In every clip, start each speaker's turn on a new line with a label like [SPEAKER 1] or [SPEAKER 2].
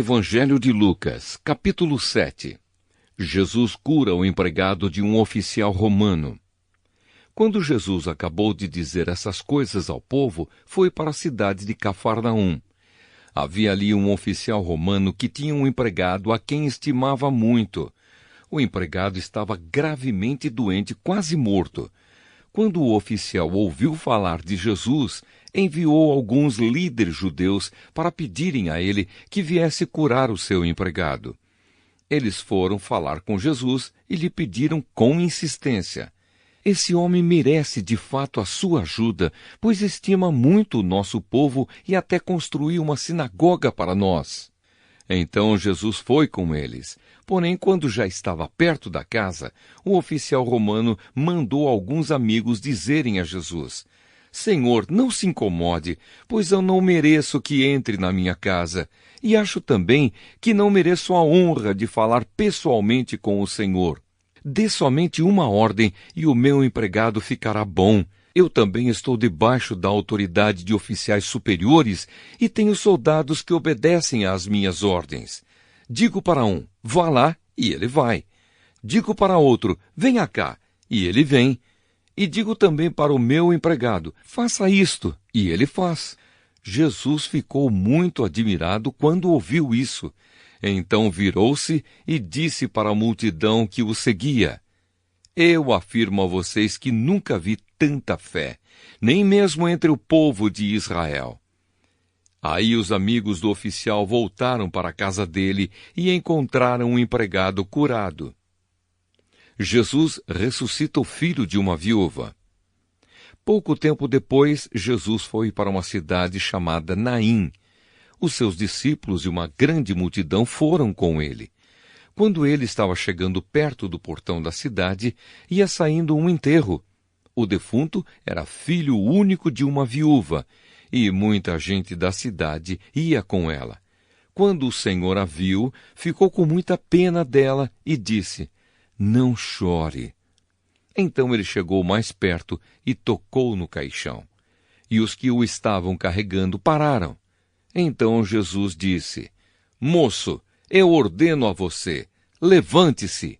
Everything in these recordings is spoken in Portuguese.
[SPEAKER 1] Evangelho de Lucas, capítulo 7. Jesus cura o empregado de um oficial romano. Quando Jesus acabou de dizer essas coisas ao povo, foi para a cidade de Cafarnaum. Havia ali um oficial romano que tinha um empregado a quem estimava muito. O empregado estava gravemente doente, quase morto. Quando o oficial ouviu falar de Jesus, enviou alguns líderes judeus para pedirem a ele que viesse curar o seu empregado. Eles foram falar com Jesus e lhe pediram com insistência: esse homem merece de fato a sua ajuda, pois estima muito o nosso povo e até construiu uma sinagoga para nós. Então Jesus foi com eles. Porém, quando já estava perto da casa, o oficial romano mandou alguns amigos dizerem a Jesus: Senhor, não se incomode, pois eu não mereço que entre na minha casa, e acho também que não mereço a honra de falar pessoalmente com o Senhor. Dê somente uma ordem e o meu empregado ficará bom. Eu também estou debaixo da autoridade de oficiais superiores e tenho soldados que obedecem às minhas ordens. Digo para um, vá lá, e ele vai. Digo para outro, venha cá, e ele vem. E digo também para o meu empregado, faça isto, e ele faz. Jesus ficou muito admirado quando ouviu isso. Então virou-se e disse para a multidão que o seguia: Eu afirmo a vocês que nunca vi tanta fé, nem mesmo entre o povo de Israel. Aí os amigos do oficial voltaram para a casa dele e encontraram um empregado curado. Jesus ressuscita o filho de uma viúva. Pouco tempo depois, Jesus foi para uma cidade chamada Naim. Os seus discípulos e uma grande multidão foram com ele. Quando ele estava chegando perto do portão da cidade, ia saindo um enterro. O defunto era filho único de uma viúva, e muita gente da cidade ia com ela. Quando o Senhor a viu, ficou com muita pena dela e disse: Não chore. Então ele chegou mais perto e tocou no caixão. E os que o estavam carregando pararam. Então Jesus disse: Moço, eu ordeno a você, levante-se.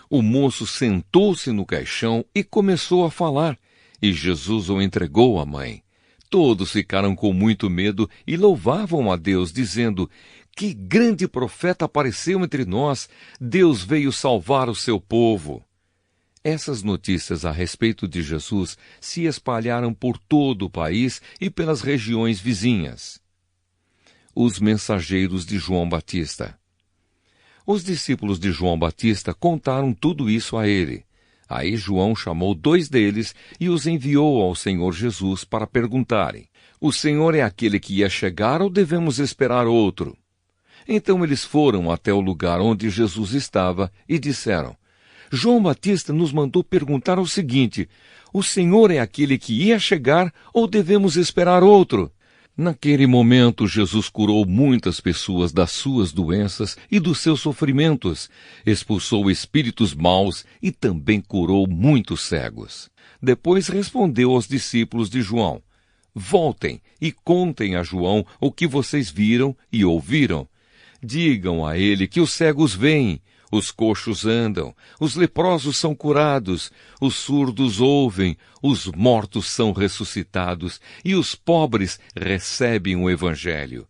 [SPEAKER 1] O moço sentou-se no caixão e começou a falar, e Jesus o entregou à mãe. Todos ficaram com muito medo e louvavam a Deus, dizendo: Que grande profeta apareceu entre nós! Deus veio salvar o seu povo. Essas notícias a respeito de Jesus se espalharam por todo o país e pelas regiões vizinhas. Os mensageiros de João Batista. Os discípulos de João Batista contaram tudo isso a ele. Aí João chamou 2 deles e os enviou ao Senhor Jesus para perguntarem: O Senhor é aquele que ia chegar ou devemos esperar outro? Então eles foram até o lugar onde Jesus estava e disseram: João Batista nos mandou perguntar o seguinte: O Senhor é aquele que ia chegar ou devemos esperar outro? Naquele momento, Jesus curou muitas pessoas das suas doenças e dos seus sofrimentos, expulsou espíritos maus e também curou muitos cegos. Depois respondeu aos discípulos de João: Voltem e contem a João o que vocês viram e ouviram. Digam a ele que os cegos veem, os coxos andam, os leprosos são curados, os surdos ouvem, os mortos são ressuscitados e os pobres recebem o Evangelho.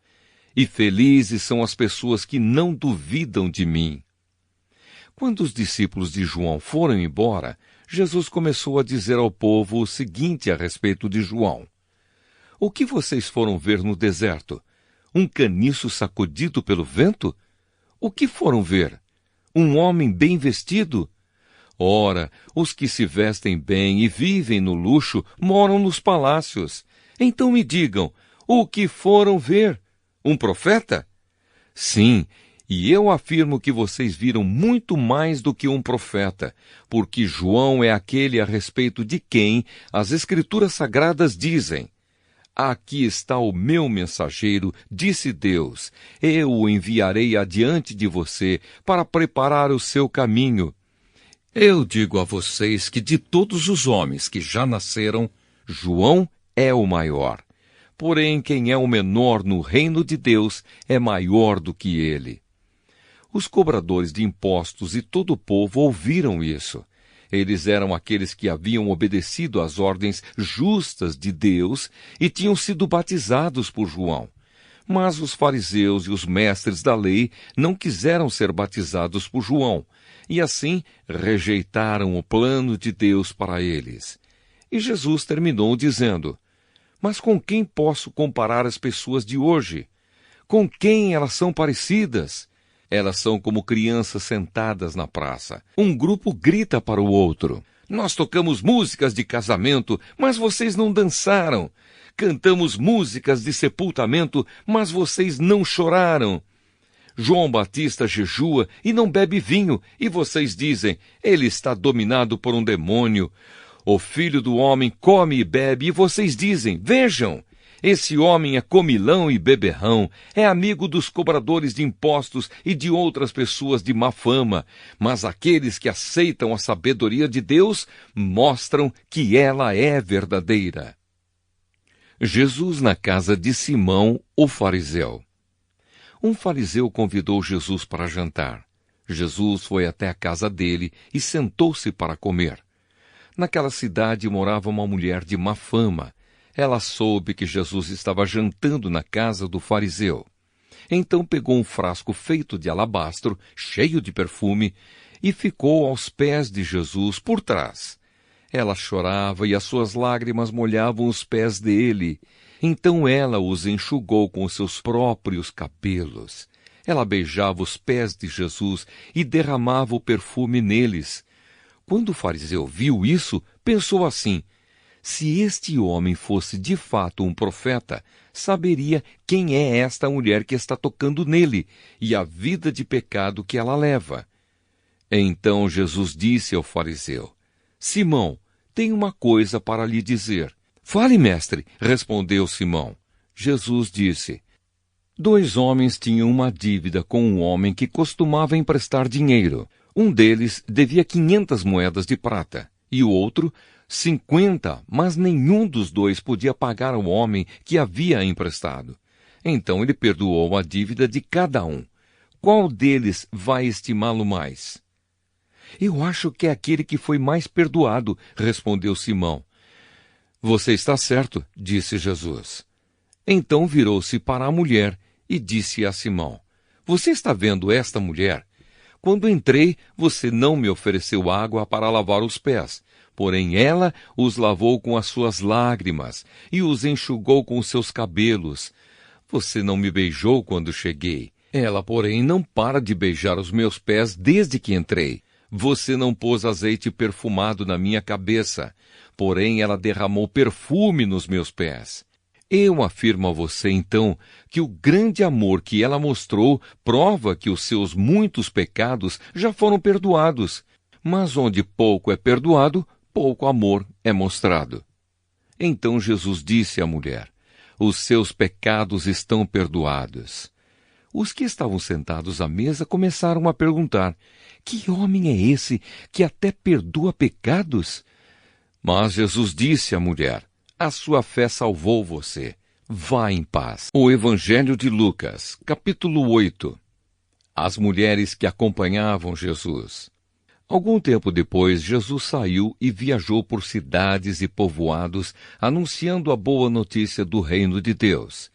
[SPEAKER 1] E felizes são as pessoas que não duvidam de mim. Quando os discípulos de João foram embora, Jesus começou a dizer ao povo o seguinte a respeito de João: O que vocês foram ver no deserto? Um caniço sacudido pelo vento? O que foram ver? Um homem bem vestido? Ora, os que se vestem bem e vivem no luxo moram nos palácios. Então me digam, o que foram ver? Um profeta? Sim, e eu afirmo que vocês viram muito mais do que um profeta, porque João é aquele a respeito de quem as Escrituras Sagradas dizem: Aqui está o meu mensageiro, disse Deus. Eu o enviarei adiante de você para preparar o seu caminho. Eu digo a vocês que de todos os homens que já nasceram, João é o maior. porém quem é o menor no reino de Deus é maior do que ele. Os cobradores de impostos e todo o povo ouviram isso. Eles eram aqueles que haviam obedecido às ordens justas de Deus e tinham sido batizados por João. Mas os fariseus e os mestres da lei não quiseram ser batizados por João, e assim rejeitaram o plano de Deus para eles. E Jesus terminou dizendo: Mas com quem posso comparar as pessoas de hoje? Com quem elas são parecidas? Elas são como crianças sentadas na praça. Um grupo grita para o outro: Nós tocamos músicas de casamento, mas vocês não dançaram. Cantamos músicas de sepultamento, mas vocês não choraram. João Batista jejua e não bebe vinho, e vocês dizem: Ele está dominado por um demônio. O Filho do Homem come e bebe, e vocês dizem: Vejam! Esse homem é comilão e beberrão, é amigo dos cobradores de impostos e de outras pessoas de má fama, mas aqueles que aceitam a sabedoria de Deus mostram que ela é verdadeira. Jesus na casa de Simão, o fariseu. Um fariseu convidou Jesus para jantar. Jesus foi até a casa dele e sentou-se para comer. Naquela cidade morava uma mulher de má fama. Ela soube que Jesus estava jantando na casa do fariseu. Então pegou um frasco feito de alabastro, cheio de perfume, e ficou aos pés de Jesus por trás. Ela chorava e as suas lágrimas molhavam os pés dele. Então ela os enxugou com os seus próprios cabelos. Ela beijava os pés de Jesus e derramava o perfume neles. Quando o fariseu viu isso, pensou assim: se este homem fosse de fato um profeta, saberia quem é esta mulher que está tocando nele e a vida de pecado que ela leva. Então Jesus disse ao fariseu: Simão, tenho uma coisa para lhe dizer. Fale, mestre, respondeu Simão. Jesus disse: 2 homens tinham uma dívida com um homem que costumava emprestar dinheiro. Um deles devia 500 moedas de prata e o outro 50, mas nenhum dos dois podia pagar ao homem que havia emprestado. Então ele perdoou a dívida de cada um. Qual deles vai estimá-lo mais? Eu acho que é aquele que foi mais perdoado, respondeu Simão. Você está certo, disse Jesus. Então virou-se para a mulher e disse a Simão: Você está vendo esta mulher? Quando entrei, você não me ofereceu água para lavar os pés. Porém ela os lavou com as suas lágrimas e os enxugou com os seus cabelos. Você não me beijou quando cheguei. Ela, porém, não para de beijar os meus pés desde que entrei. Você não pôs azeite perfumado na minha cabeça. Porém ela derramou perfume nos meus pés. Eu afirmo a você, então, que o grande amor que ela mostrou prova que os seus muitos pecados já foram perdoados. Mas onde pouco é perdoado, pouco amor é mostrado. Então Jesus disse à mulher: Os seus pecados estão perdoados. Os que estavam sentados à mesa começaram a perguntar: Que homem é esse que até perdoa pecados? Mas Jesus disse à mulher: A sua fé salvou você. Vá em paz. O Evangelho de Lucas, capítulo 8. As mulheres que acompanhavam Jesus. Algum tempo depois, Jesus saiu e viajou por cidades e povoados, anunciando a boa notícia do reino de Deus.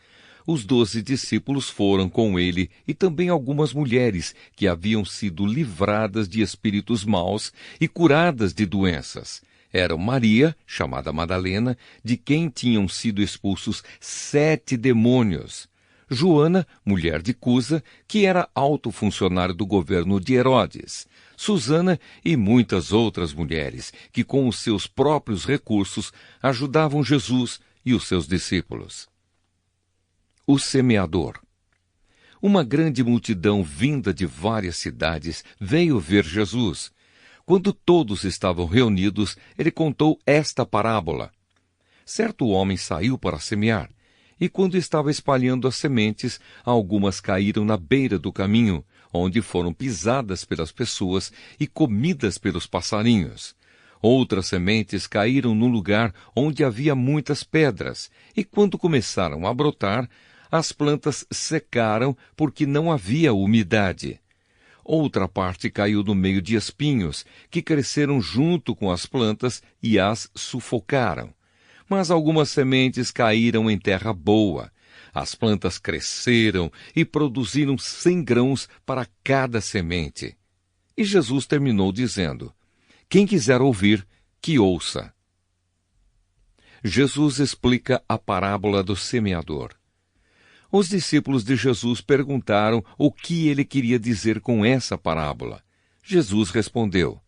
[SPEAKER 1] Os 12 discípulos foram com ele e também algumas mulheres que haviam sido livradas de espíritos maus e curadas de doenças. Eram Maria, chamada Madalena, de quem tinham sido expulsos 7 demônios. Joana, mulher de Cusa, que era alto funcionário do governo de Herodes. Susana e muitas outras mulheres, que com os seus próprios recursos ajudavam Jesus e os seus discípulos. O semeador. Uma grande multidão vinda de várias cidades veio ver Jesus. Quando todos estavam reunidos, ele contou esta parábola. Certo homem saiu para semear, e quando estava espalhando as sementes, algumas caíram na beira do caminho, onde foram pisadas pelas pessoas e comidas pelos passarinhos. Outras sementes caíram num lugar onde havia muitas pedras, e quando começaram a brotar, as plantas secaram porque não havia umidade. Outra parte caiu no meio de espinhos, que cresceram junto com as plantas e as sufocaram. Mas algumas sementes caíram em terra boa. As plantas cresceram e produziram 100 grãos para cada semente. E Jesus terminou dizendo: quem quiser ouvir, que ouça. Jesus explica a parábola do semeador. Os discípulos de Jesus perguntaram o que ele queria dizer com essa parábola. Jesus respondeu: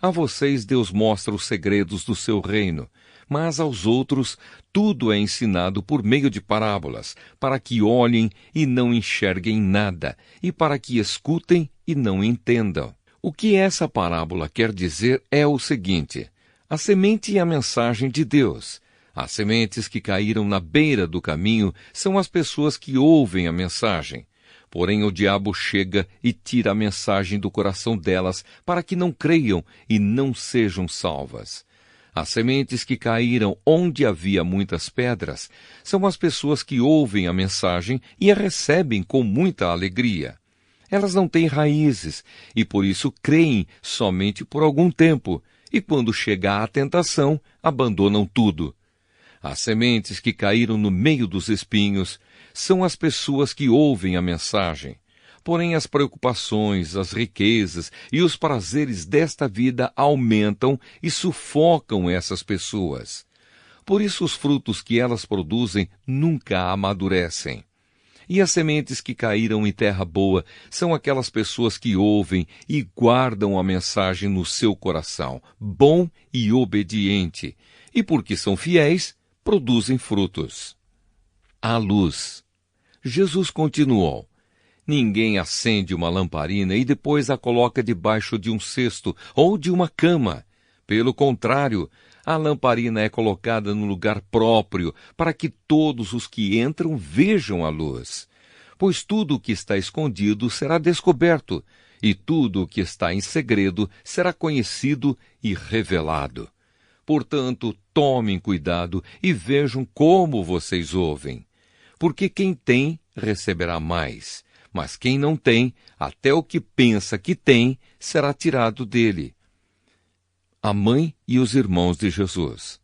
[SPEAKER 1] a vocês Deus mostra os segredos do seu reino, mas aos outros tudo é ensinado por meio de parábolas, para que olhem e não enxerguem nada, e para que escutem e não entendam. O que essa parábola quer dizer é o seguinte: a semente é a mensagem de Deus. As sementes que caíram na beira do caminho são as pessoas que ouvem a mensagem. Porém, o diabo chega e tira a mensagem do coração delas para que não creiam e não sejam salvas. As sementes que caíram onde havia muitas pedras são as pessoas que ouvem a mensagem e a recebem com muita alegria. Elas não têm raízes e por isso creem somente por algum tempo, e quando chega a tentação, abandonam tudo. As sementes que caíram no meio dos espinhos são as pessoas que ouvem a mensagem. Porém, as preocupações, as riquezas e os prazeres desta vida aumentam e sufocam essas pessoas. Por isso, os frutos que elas produzem nunca amadurecem. E as sementes que caíram em terra boa são aquelas pessoas que ouvem e guardam a mensagem no seu coração, bom e obediente. E porque são fiéis, produzem frutos. A luz. Jesus continuou: ninguém acende uma lamparina e depois a coloca debaixo de um cesto ou de uma cama. Pelo contrário, a lamparina é colocada no lugar próprio para que todos os que entram vejam a luz. Pois tudo o que está escondido será descoberto, e tudo o que está em segredo será conhecido e revelado. Portanto, tomem cuidado e vejam como vocês ouvem. Porque quem tem, receberá mais. Mas quem não tem, até o que pensa que tem, será tirado dele. A mãe e os irmãos de Jesus.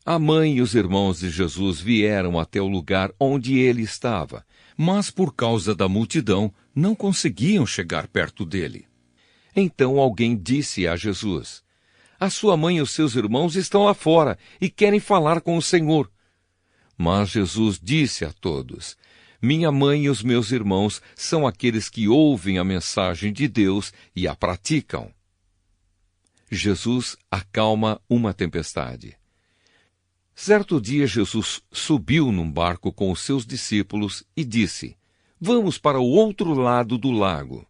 [SPEAKER 1] A mãe e os irmãos de Jesus vieram até o lugar onde ele estava, mas por causa da multidão não conseguiam chegar perto dele. Então alguém disse a Jesus: a sua mãe e os seus irmãos estão lá fora e querem falar com o Senhor. Mas Jesus disse a todos: minha mãe e os meus irmãos são aqueles que ouvem a mensagem de Deus e a praticam. Jesus acalma uma tempestade. Certo dia Jesus subiu num barco com os seus discípulos e disse: vamos para o outro lado do lago.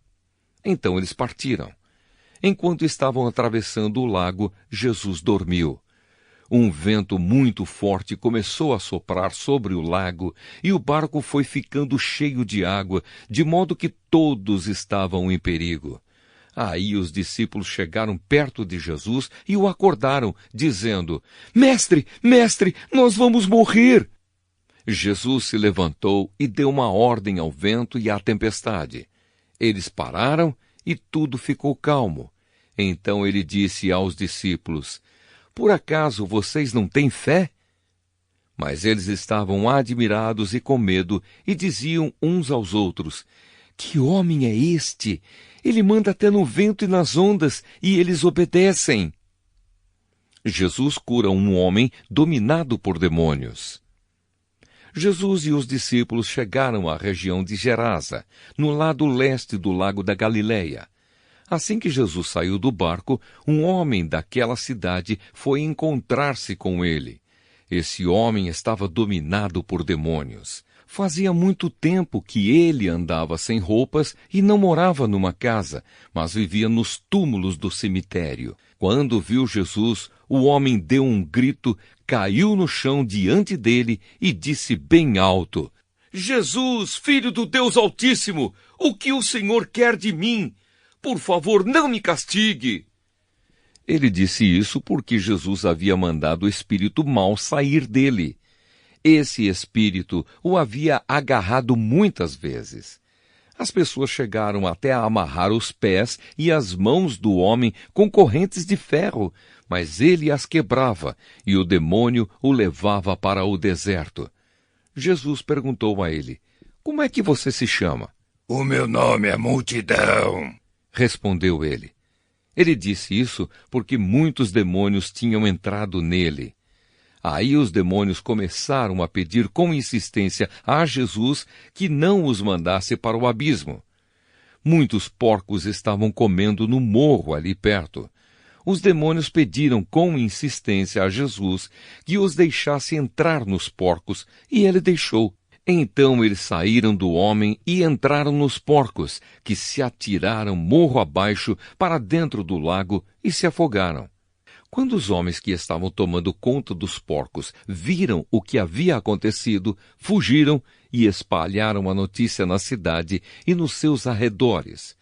[SPEAKER 1] Então eles partiram. Enquanto estavam atravessando o lago, Jesus dormiu. Um vento muito forte começou a soprar sobre o lago e o barco foi ficando cheio de água, de modo que todos estavam em perigo. Aí os discípulos chegaram perto de Jesus e o acordaram, dizendo: Mestre, mestre, nós vamos morrer! Jesus se levantou e deu uma ordem ao vento e à tempestade. Eles pararam e tudo ficou calmo. Então ele disse aos discípulos: por acaso vocês não têm fé? Mas eles estavam admirados e com medo e diziam uns aos outros: que homem é este? Ele manda até no vento e nas ondas e eles obedecem. Jesus cura um homem dominado por demônios. Jesus e os discípulos chegaram à região de Gerasa, no lado leste do lago da Galileia. Assim que Jesus saiu do barco, um homem daquela cidade foi encontrar-se com ele. Esse homem estava dominado por demônios. Fazia muito tempo que ele andava sem roupas e não morava numa casa, mas vivia nos túmulos do cemitério. Quando viu Jesus, o homem deu um grito, caiu no chão diante dele e disse bem alto: Jesus, Filho do Deus Altíssimo, o que o Senhor quer de mim? Por favor, não me castigue. Ele disse isso porque Jesus havia mandado o espírito mau sair dele. Esse espírito o havia agarrado muitas vezes. As pessoas chegaram até a amarrar os pés e as mãos do homem com correntes de ferro, mas ele as quebrava e o demônio o levava para o deserto. Jesus perguntou a ele: "Como é que você se chama?"
[SPEAKER 2] "O meu nome é Multidão",
[SPEAKER 1] respondeu ele. Ele disse isso porque muitos demônios tinham entrado nele. Aí os demônios começaram a pedir com insistência a Jesus que não os mandasse para o abismo. Muitos porcos estavam comendo no morro ali perto. Os demônios pediram com insistência a Jesus que os deixasse entrar nos porcos, e ele deixou. Então eles saíram do homem e entraram nos porcos, que se atiraram morro abaixo para dentro do lago e se afogaram. Quando os homens que estavam tomando conta dos porcos viram o que havia acontecido, fugiram e espalharam a notícia na cidade e nos seus arredores.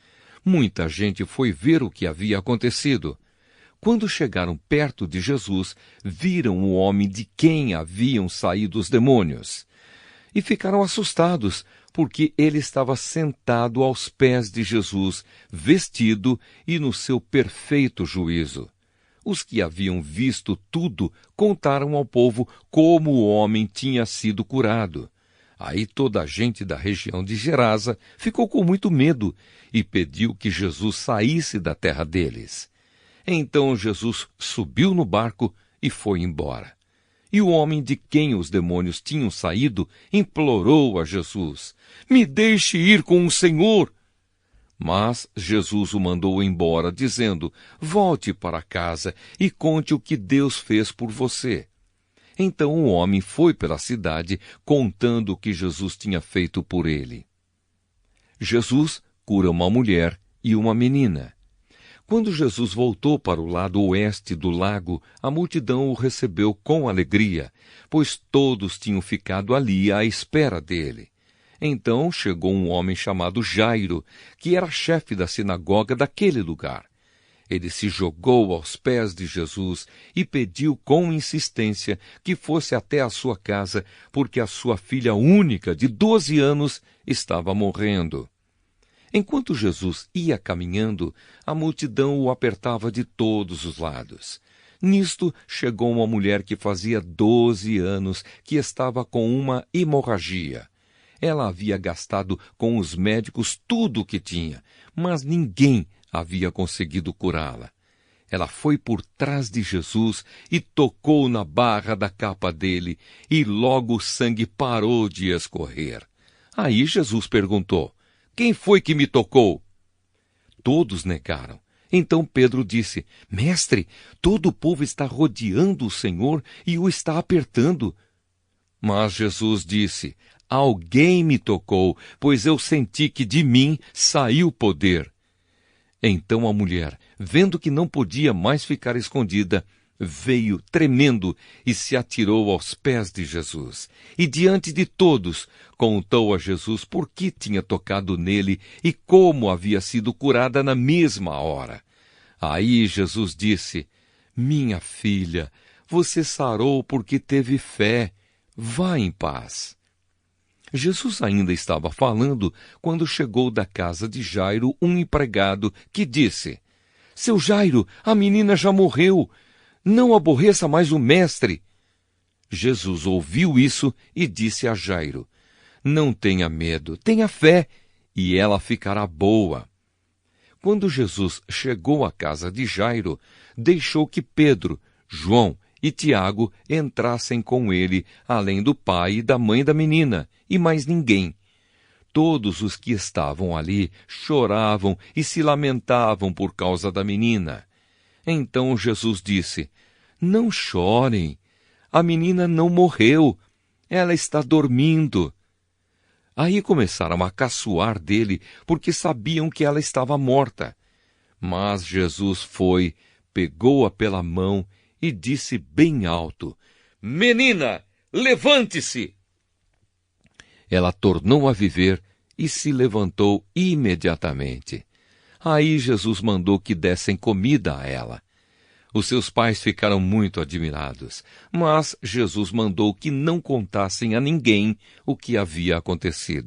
[SPEAKER 1] Muita gente foi ver o que havia acontecido. Quando chegaram perto de Jesus, viram o homem de quem haviam saído os demônios. E ficaram assustados, porque ele estava sentado aos pés de Jesus, vestido e no seu perfeito juízo. Os que haviam visto tudo contaram ao povo como o homem tinha sido curado. Aí toda a gente da região de Gerasa ficou com muito medo e pediu que Jesus saísse da terra deles. Então Jesus subiu no barco e foi embora. E o homem de quem os demônios tinham saído implorou a Jesus: "Me deixe ir com o Senhor." Mas Jesus o mandou embora, dizendo: "Volte para casa e conte o que Deus fez por você." Então o homem foi pela cidade, contando o que Jesus tinha feito por ele. Jesus cura uma mulher e uma menina. Quando Jesus voltou para o lado oeste do lago, a multidão o recebeu com alegria, pois todos tinham ficado ali à espera dele. Então chegou um homem chamado Jairo, que era chefe da sinagoga daquele lugar. Ele se jogou aos pés de Jesus e pediu com insistência que fosse até a sua casa, porque a sua filha única, de 12 anos, estava morrendo. Enquanto Jesus ia caminhando, a multidão o apertava de todos os lados. Nisto chegou uma mulher que fazia 12 anos que estava com uma hemorragia. Ela havia gastado com os médicos tudo o que tinha, mas ninguém havia conseguido curá-la. Ela foi por trás de Jesus e tocou na barra da capa dele, e logo o sangue parou de escorrer. Aí Jesus perguntou: "Quem foi que me tocou?" Todos negaram. Então Pedro disse: "Mestre, todo o povo está rodeando o Senhor e o está apertando." Mas Jesus disse: "Alguém me tocou, pois eu senti que de mim saiu poder." Então a mulher, vendo que não podia mais ficar escondida, veio tremendo e se atirou aos pés de Jesus. E diante de todos, contou a Jesus por que tinha tocado nele e como havia sido curada na mesma hora. Aí Jesus disse: "Minha filha, você sarou porque teve fé. Vá em paz." Jesus ainda estava falando quando chegou da casa de Jairo um empregado que disse: "Seu Jairo, a menina já morreu. Não aborreça mais o mestre." Jesus ouviu isso e disse a Jairo: "Não tenha medo, tenha fé, e ela ficará boa." Quando Jesus chegou à casa de Jairo, deixou que Pedro, João e Tiago entrassem com ele, além do pai e da mãe da menina, e mais ninguém. Todos os que estavam ali choravam e se lamentavam por causa da menina. Então Jesus disse: "Não chorem, a menina não morreu, ela está dormindo." Aí começaram a caçoar dele, porque sabiam que ela estava morta. Mas Jesus foi, pegou-a pela mão e disse bem alto: "Menina, levante-se!" Ela tornou a viver e se levantou imediatamente. Aí Jesus mandou que dessem comida a ela. Os seus pais ficaram muito admirados, mas Jesus mandou que não contassem a ninguém o que havia acontecido.